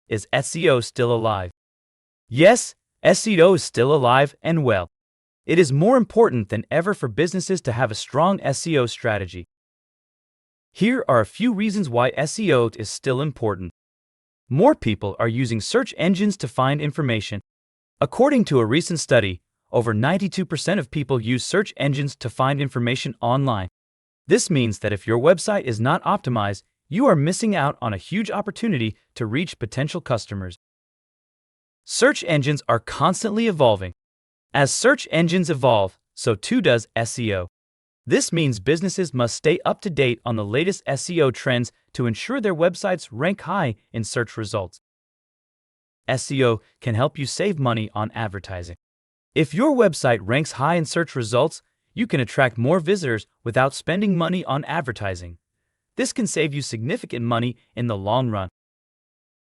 Is SEO still alive? Yes, SEO is still alive and well. It is more important than ever for businesses to have a strong SEO strategy. Here are a few reasons why SEO is still important. More people are using search engines to find information. According to a recent study, over 92% of people use search engines to find information online. This means that if your website is not optimized, you are missing out on a huge opportunity to reach potential customers. Search engines are constantly evolving. As search engines evolve, so too does SEO. This means businesses must stay up to date on the latest SEO trends to ensure their websites rank high in search results. SEO can help you save money on advertising. If your website ranks high in search results, you can attract more visitors without spending money on advertising. This can save you significant money in the long run.